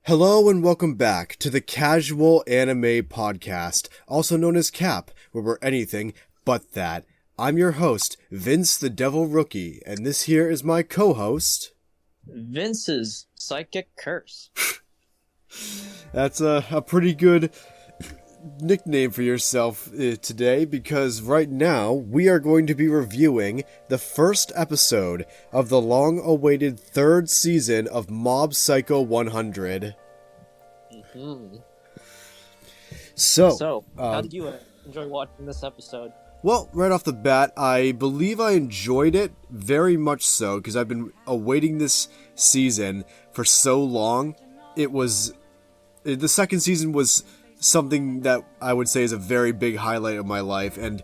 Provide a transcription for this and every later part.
Hello and welcome back to the Casual Anime Podcast, also known as CAP, where we're anything but that. I'm your host, Vince the Devil Rookie, and this here is my co-host... Vince's Psychic Curse. That's a pretty good nickname for yourself today, because right now we are going to be reviewing the first episode of the long-awaited third season of Mob Psycho 100. Mm-hmm. So, how did you enjoy watching this episode? Well, right off the bat, I believe I enjoyed it very much so, because I've been awaiting this season for so long. The second season was something that I would say is a very big highlight of my life, and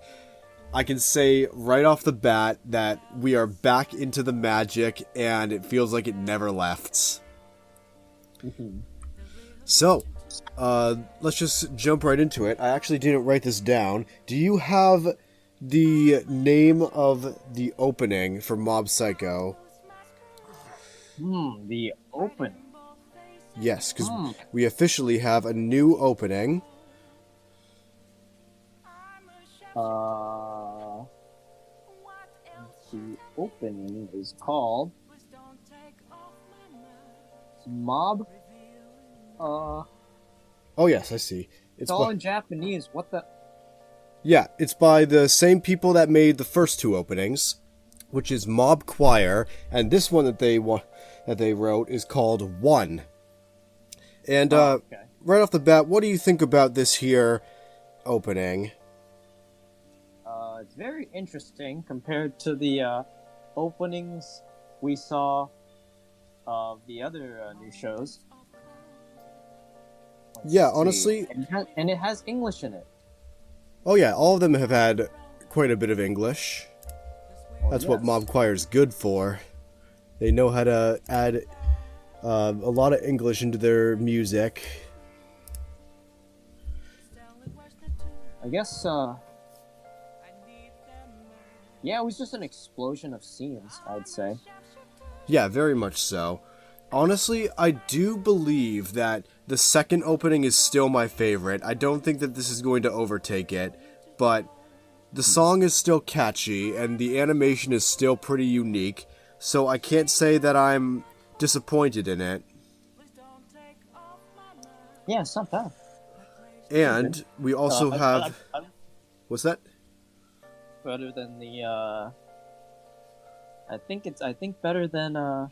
I can say right off the bat that we are back into the magic, and it feels like it never left. Mm-hmm. So, let's just jump right into it. I actually didn't write this down. Do you have the name of the opening for Mob Psycho? The opening. Yes, because we officially have a new opening. The opening is called Mob. Oh yes, I see. It's all in Japanese. What the? Yeah, it's by the same people that made the first two openings, which is Mob Choir, and this one that they wrote is called One. And Okay. right off the bat, what do you think about this here opening? It's very interesting compared to the openings we saw of the other new shows. Yeah, honestly... And it has English in it. Oh yeah, all of them have had quite a bit of English. That's what Mob Choir is good for. They know how to add a lot of English into their music. I guess, yeah, it was just an explosion of scenes, I'd say. Yeah, very much so. Honestly, I do believe that the second opening is still my favorite. I don't think that this is going to overtake it, but the song is still catchy, and the animation is still pretty unique, so I can't say that I'm disappointed in it. Yeah, it's not bad. And we also have... What's that? Better than the, I think better than,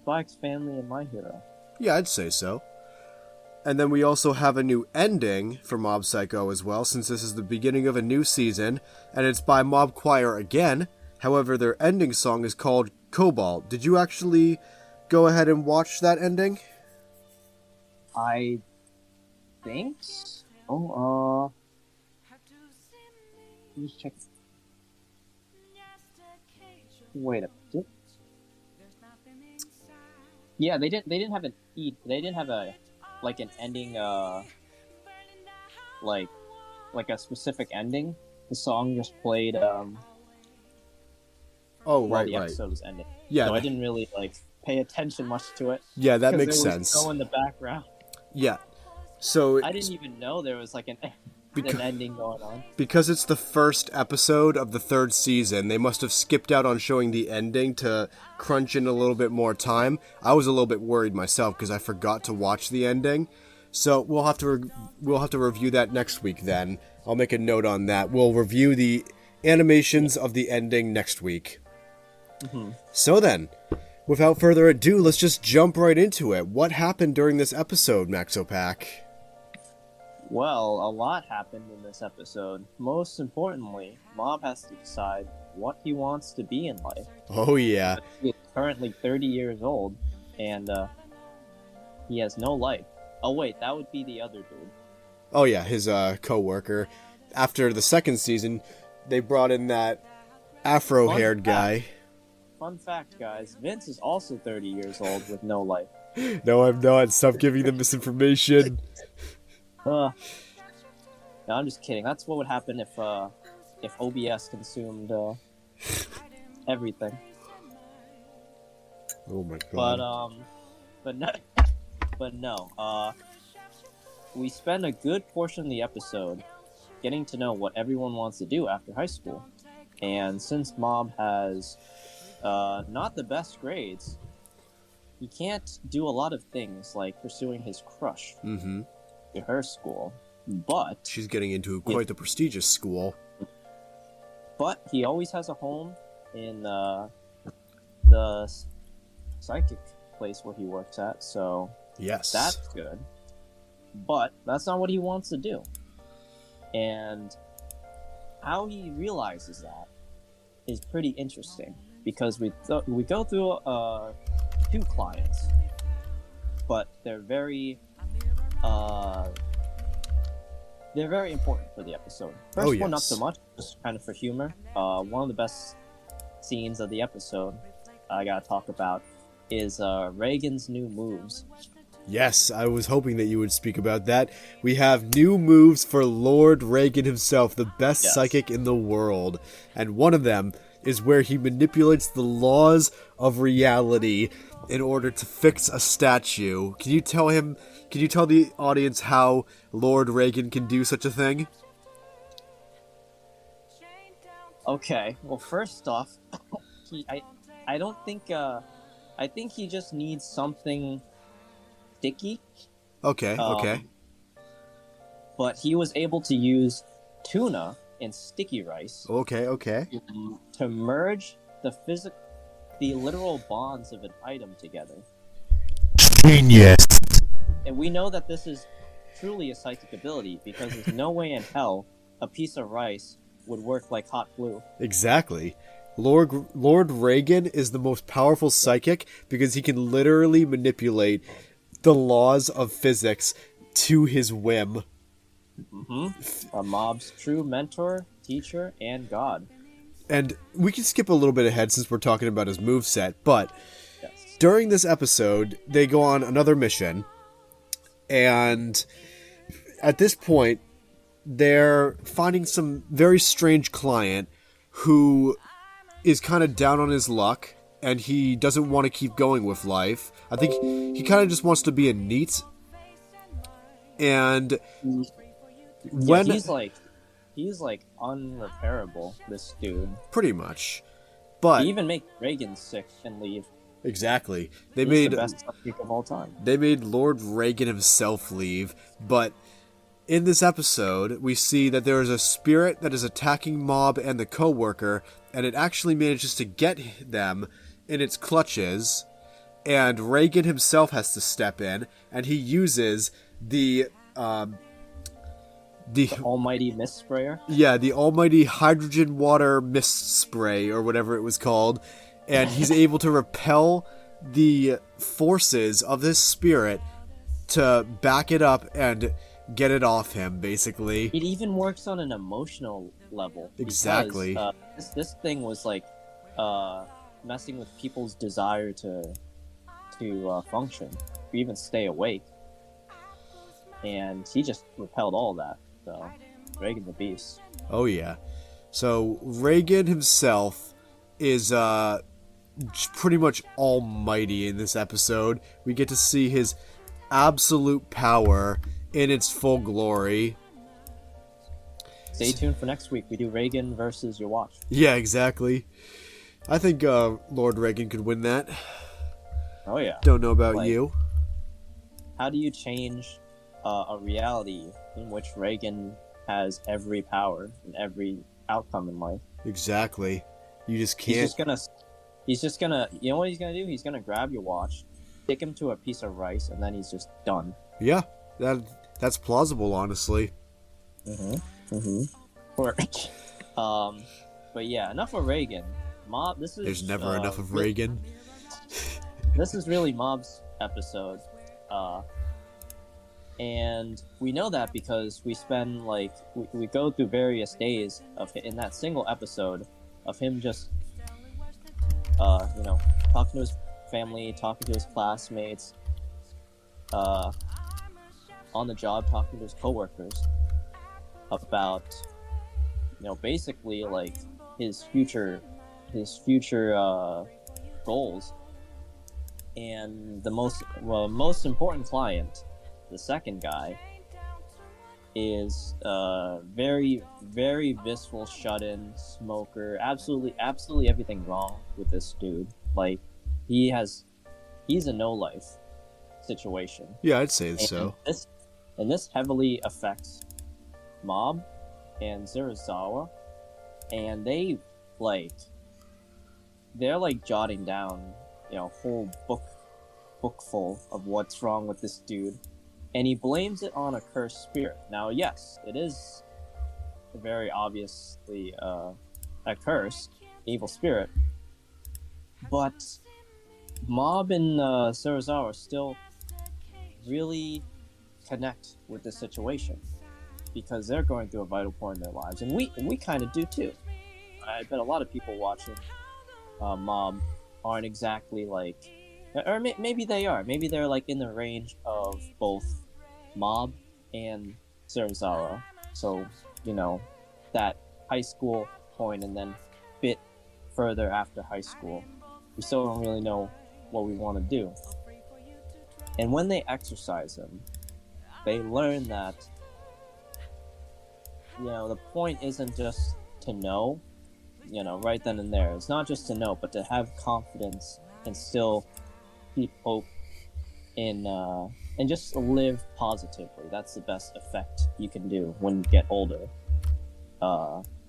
Spy X Family and My Hero. Yeah, I'd say so. And then we also have a new ending for Mob Psycho as well, since this is the beginning of a new season, and it's by Mob Choir again. However, their ending song is called Cobalt. Did you actually go ahead and watch that ending? I think so. Let me check. Wait a minute. Yeah, they didn't have they didn't have an ending, like a specific ending. The song just played, while the episode was ending. Yeah. So I didn't really, pay attention much to it. Yeah, that makes it was sense. so in the background. Yeah. So I didn't even know there was, an ending going on. Because it's the first episode of the third season, they must have skipped out on showing the ending to crunch in a little bit more time. I was a little bit worried myself because I forgot to watch the ending. So we'll have to review that next week then. I'll make a note on that. We'll review the animations of the ending next week. Mm-hmm. So then, without further ado, let's just jump right into it. What happened during this episode, Maxopack? Well, a lot happened in this episode. Most importantly, Mob has to decide what he wants to be in life. Oh yeah. He's currently 30 years old, and he has no life. Oh wait, that would be the other dude. Oh yeah, his co-worker. After the second season, they brought in that afro-haired guy. Fun fact, guys, Vince is also 30 years old with no life. No, I'm not. Stop giving them misinformation. No, I'm just kidding. That's what would happen if OBS consumed everything. Oh my god. But no, but no. We spend a good portion of the episode getting to know what everyone wants to do after high school, and since Mob has not the best grades, he can't do a lot of things like pursuing his crush Mm-hmm. at her school. But She's getting into quite the prestigious school. he always has a home in the psychic place where he works at, so Yes. that's good. But that's not what he wants to do. And how he realizes that is pretty interesting, because we go through two clients, but they're very important for the episode. First Oh, one, not yes. so much, just kind of for humor. One of the best scenes of the episode I gotta talk about is Reagan's new moves. Yes, I was hoping that you would speak about that. We have new moves for Lord Reagan himself, the best Yes. psychic in the world. And one of them is where he manipulates the laws of reality in order to fix a statue. Can you tell the audience how Lord Reagan can do such a thing? Okay, well, first off, I don't think I think he just needs something sticky. Okay, okay. But he was able to use tuna and sticky rice Okay. to merge the literal bonds of an item together. Genius. And we know that this is truly a psychic ability, because there's no way in hell a piece of rice would work like hot glue. Exactly. Lord Reagan is the most powerful psychic because he can literally manipulate the laws of physics to his whim. A Mob's true mentor, teacher, and god. And we can skip a little bit ahead since we're talking about his moveset, but Yes. during this episode, they go on another mission, and at this point, they're finding some very strange client who is kind of down on his luck, and he doesn't want to keep going with life. I think he kind of just wants to be a NEET. And when Yeah, he's like unrepairable, this dude. pretty much, but He even make Reagan sick and leave. exactly, they He's made the best psychic of all time. they made Lord Reagan himself leave. But in this episode, we see that there is a spirit that is attacking Mob and the co-worker, and it actually manages to get them in its clutches, and Reagan himself has to step in, and he uses the Almighty mist sprayer. the almighty hydrogen water mist spray, or whatever it was called, and he's able to repel the forces of this spirit to back it up and get it off him, basically. It even works on an emotional level. Exactly. Because, this thing was like messing with people's desire to function, or even stay awake. And he just repelled all that. So, Reagan's a beast. Oh yeah. So Reagan himself is pretty much almighty in this episode. We get to see his absolute power in its full glory. Stay tuned for next week. We do Reagan versus your watch. Yeah, exactly. I think Lord Reagan could win that. Oh yeah. Don't know about Like- you. How do you change a reality in which Reagan has every power and every outcome in life? Exactly. You just He's can't. just gonna, you know what he's gonna do? He's gonna grab your watch, stick him to a piece of rice, and then he's just done. Yeah, that's plausible, honestly. Or, but yeah, enough of Reagan. Mob. This is. There's never enough of really- Reagan. This is really Mob's episode, and we know that because we spend we go through various days in that single episode of him just talking to his family, talking to his classmates, on the job, talking to his coworkers about basically like his future goals. And the most important client, the second guy, is very, very visceral, shut-in, smoker. Absolutely everything wrong with this dude. Like, he's a no-life situation. Yeah, I'd say so. This heavily affects Mob and Serizawa, and they're like jotting down, whole book full of what's wrong with this dude, and he blames it on a cursed spirit. Now, yes, it is very obviously a cursed evil spirit, but Mob and Serizawa still really connect with the situation because they're going through a vital point in their lives, and we kind of do too. I bet a lot of people watching Mob aren't exactly like, or maybe they are. Maybe they're like in the range of both Mob and Serizawa. So, that high school point and then bit further after high school. We still don't really know what we want to do. And when they exercise him, they learn that, the point isn't just to know, right then and there. It's not just to know, but to have confidence and still keep hope in, and just live positively. That's the best effect you can do when you get older,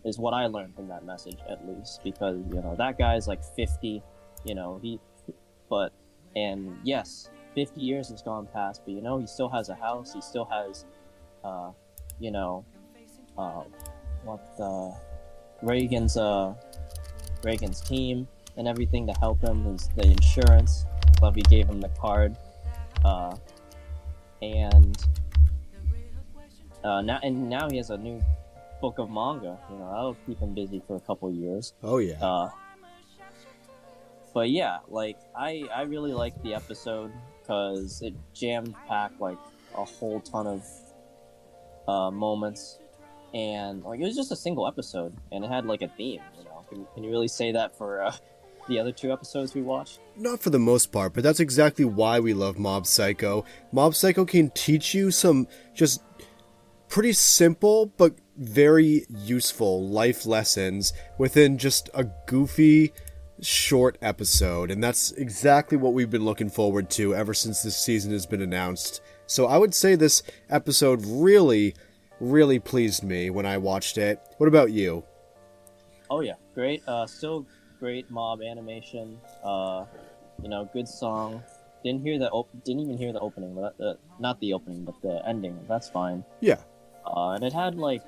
is what I learned from that message, at least. Because, that guy's like 50, and yes, 50 years has gone past, but he still has a house, he still has, Reagan's team and everything to help him, the insurance. Levy gave him the card, now he has a new book of manga. That'll keep him busy for a couple years. Oh yeah. But yeah, like I really liked the episode because it jam-packed like a whole ton of moments, and like it was just a single episode, and it had like a theme. Can you really say that for the other two episodes we watched? Not for the most part, but that's exactly why we love Mob Psycho. Mob Psycho can teach you some just pretty simple but very useful life lessons within just a goofy, short episode, and that's exactly what we've been looking forward to ever since this season has been announced. So I would say this episode really, really pleased me when I watched it. What about you? Oh yeah, great. Still great Mob animation. Good song. Didn't even hear the opening, but not the opening, but the ending. That's fine. Yeah. And it had like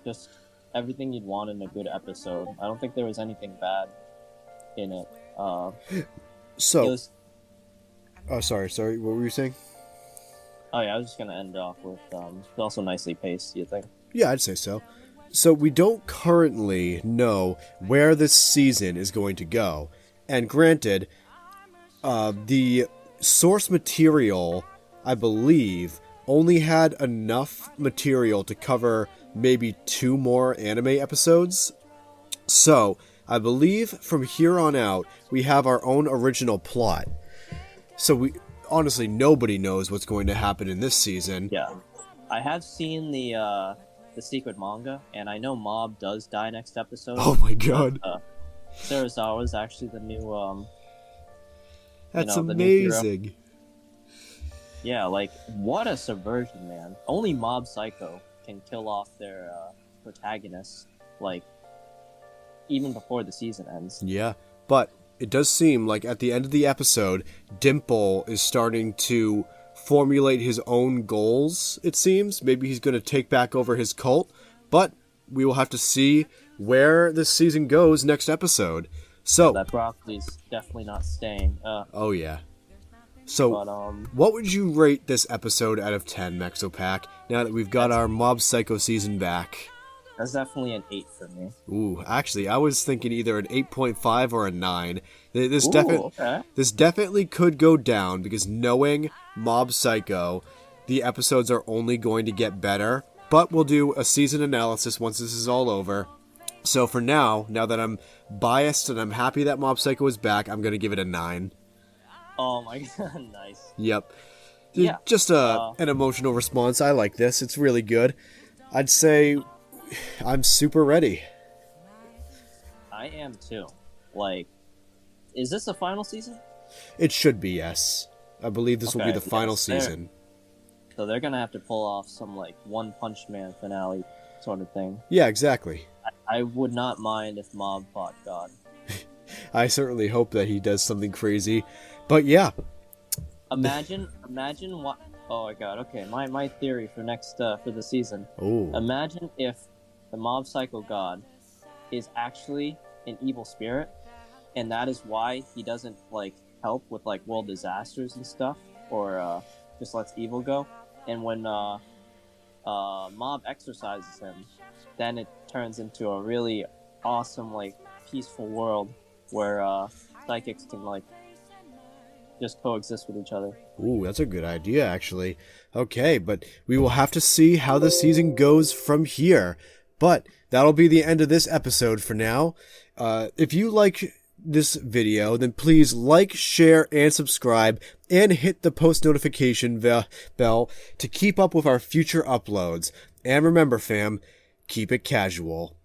just everything you'd want in a good episode. I don't think there was anything bad in it. Oh, sorry. What were you saying? Oh yeah, I was just gonna end off with it's also nicely paced. You think? Yeah, I'd say so. So we don't currently know where this season is going to go, and granted, the source material, I believe, only had enough material to cover maybe 2 more anime episodes. So I believe from here on out, we have our own original plot. So honestly, nobody knows what's going to happen in this season. Yeah. I have seen the secret manga, and I know Mob does die next episode. Oh my god. Serizawa is actually the new, That's The amazing. yeah, like, what a subversion, man. Only Mob Psycho can kill off their protagonists, like, even before the season ends. Yeah, but it does seem like at the end of the episode, Dimple is starting to formulate his own goals, it seems. Maybe he's going to take back over his cult, but we will have to see where this season goes next episode. So that broccoli's definitely not staying. Oh yeah. So, what would you rate this episode out of 10, Mexopack, now that we've got our Mob Psycho season back? That's definitely an 8 for me. Ooh, actually, I was thinking either an 8.5 or a 9. This definitely could go down, because knowing Mob Psycho, the episodes are only going to get better. But we'll do a season analysis once this is all over. So for now that I'm biased and I'm happy that Mob Psycho is back, I'm going to give it a 9. Oh my god, nice. Yep. Yeah. Just an emotional response. I like this. It's really good. I'd say I'm super ready. I am too. Like, is this the final season? It should be, yes. I believe this will be Okay, the final yes, season. So they're gonna have to pull off some like One Punch Man finale sort of thing. Yeah, exactly. I would not mind if Mob fought God. I certainly hope that he does something crazy. But yeah. Imagine what. Oh my god. Okay, my theory for next for the season. Oh. Imagine if the Mob Psycho God is actually an evil spirit, and that is why he doesn't like help with like world disasters and stuff, or just lets evil go. And when Mob exorcises him, then it turns into a really awesome, like, peaceful world where psychics can like just coexist with each other. Ooh, that's a good idea, actually. Okay, but we will have to see how the season goes from here. But that'll be the end of this episode for now. If you like this video, then please like, share, and subscribe, and hit the post notification bell to keep up with our future uploads. And remember, fam, keep it casual.